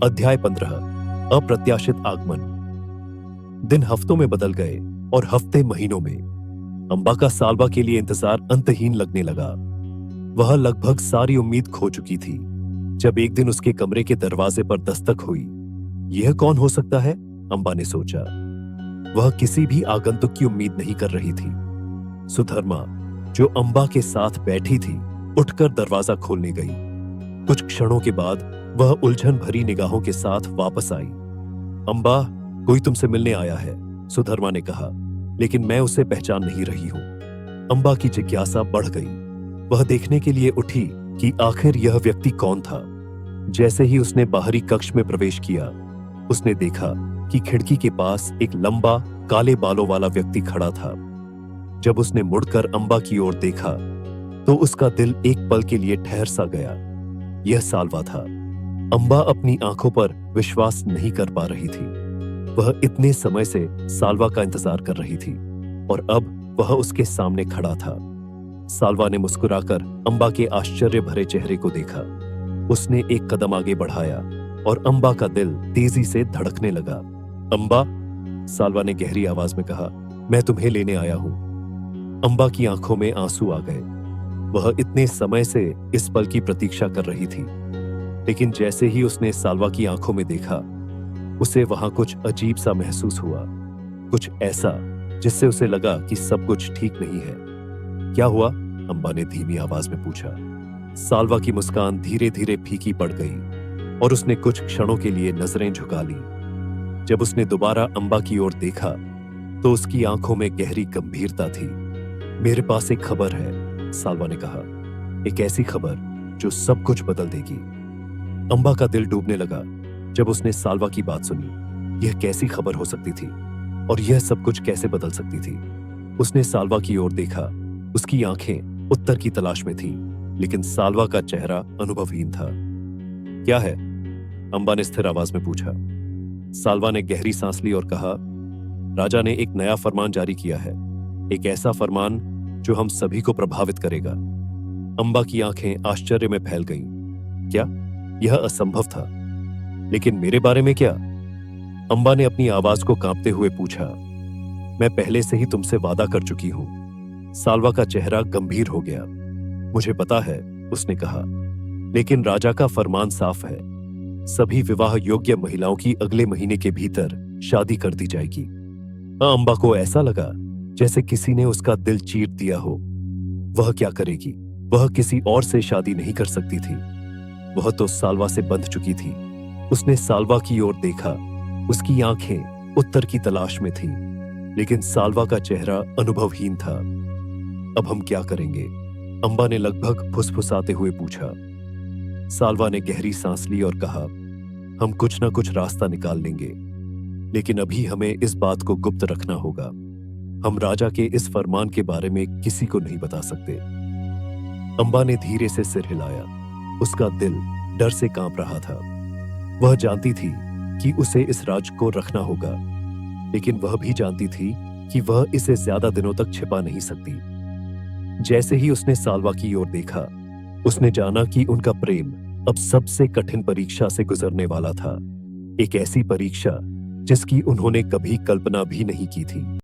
अध्याय 15 अप्रत्याशित आगमन। दिन हफ्तों में बदल गए और हफ्ते महीनों में। अंबा का सालवा के लिए इंतजार अंतहीन लगने लगा। वह लगभग सारी उम्मीद खो चुकी थी जब एक दिन उसके कमरे के दरवाजे पर दस्तक हुई। यह कौन हो सकता है, अंबा ने सोचा। वह किसी भी आगंतुक की उम्मीद नहीं कर रही थी। सुधर्मा, जो अंबा के साथ बैठी थी, उठकर दरवाजा खोलने गई। कुछ क्षणों के बाद वह उलझन भरी निगाहों के साथ वापस आई। अंबा, कोई तुमसे मिलने आया है, सुधर्मा ने कहा, लेकिन मैं उसे पहचान नहीं रही हूं। अंबा की जिज्ञासा बढ़ गई। वह देखने के लिए उठी कि आखिर यह व्यक्ति कौन था। जैसे ही उसने बाहरी कक्ष में प्रवेश किया, उसने देखा कि खिड़की के पास एक लंबा काले बालों वाला व्यक्ति खड़ा था। जब उसने मुड़कर अंबा की ओर देखा तो उसका दिल एक पल के लिए ठहर सा गया। यह सालवा था। अंबा अपनी आंखों पर विश्वास नहीं कर पा रही थी। वह इतने समय से सालवा का इंतजार कर रही थी और अब वह उसके सामने खड़ा था। सालवा ने मुस्कुराकर अंबा के आश्चर्य भरे चेहरे को देखा। उसने एक कदम आगे बढ़ाया और अंबा का दिल तेजी से धड़कने लगा। अंबा, सालवा ने गहरी आवाज में कहा, मैं तुम्हें लेने आया हूं। अंबा की आंखों में आंसू आ गए। वह इतने समय से इस पल की प्रतीक्षा कर रही थी, लेकिन जैसे ही उसने सालवा की आंखों में देखा, उसे वहां कुछ अजीब सा महसूस हुआ। कुछ ऐसा जिससे उसे लगा कि सब कुछ ठीक नहीं है। क्या हुआ, अंबा ने धीमी आवाज में पूछा। सालवा की मुस्कान धीरे धीरे फीकी पड़ गई और उसने कुछ क्षणों के लिए नजरें झुका ली। जब उसने दोबारा अंबा की ओर देखा तो उसकी आंखों में गहरी गंभीरता थी। मेरे पास एक खबर है, सालवा ने कहा, एक ऐसी खबर जो सब कुछ बदल देगी। अंबा का दिल डूबने लगा जब उसने सालवा की बात सुनी। यह कैसी खबर हो सकती थी और यह सब कुछ कैसे बदल सकती थी? उसने सालवा की ओर देखा। उसकी आंखें उत्तर की तलाश में थीं, लेकिन सालवा का चेहरा अनुभवहीन था। क्या है, अंबा ने स्थिर आवाज में पूछा। सालवा ने गहरी सांस ली और कहा, राजा ने एक नया फरमान जारी किया है, एक ऐसा फरमान जो हम सभी को प्रभावित करेगा। अंबा की आंखें आश्चर्य में फैल गईं। क्या? यह असंभव था, लेकिन मेरे बारे में क्या? अंबा ने अपनी आवाज को कांपते हुए पूछा। मैं पहले से ही तुमसे वादा कर चुकी हूं। सालवा का चेहरा गंभीर हो गया। मुझे पता है, उसने कहा, लेकिन राजा का फरमान साफ है। सभी विवाह योग्य महिलाओं की अगले महीने के भीतर शादी कर दी जाएगी। अंबा को ऐसा लगा जैसे किसी ने उसका दिल चीर दिया हो। वह क्या करेगी? वह किसी और से शादी नहीं कर सकती थी। वह तो सालवा से बंध चुकी थी। उसने सालवा की ओर देखा। उसकी आंखें उत्तर की तलाश में थीं, लेकिन सालवा का चेहरा अनुभवहीन था। अब हम क्या करेंगे? अंबा ने लगभग फुसफुसाते हुए पूछा। सालवा ने गहरी सांस ली और कहा, हम कुछ ना कुछ रास्ता निकाल लेंगे, लेकिन अभी हमें इस बात को गुप्त रखना होगा। हम राजा के इस फरमान के बारे में किसी को नहीं बता सकते। अंबा ने धीरे से सिर हिलाया। उसका दिल डर से कांप रहा था। वह जानती थी कि उसे इस राज को रखना होगा, लेकिन वह भी जानती थी कि वह इसे ज्यादा दिनों तक छिपा नहीं सकती। जैसे ही उसने सालवा की ओर देखा, उसने जाना कि उनका प्रेम अब सबसे कठिन परीक्षा से गुजरने वाला था। एक ऐसी परीक्षा जिसकी उन्होंने कभी कल्पना भी नहीं की थी।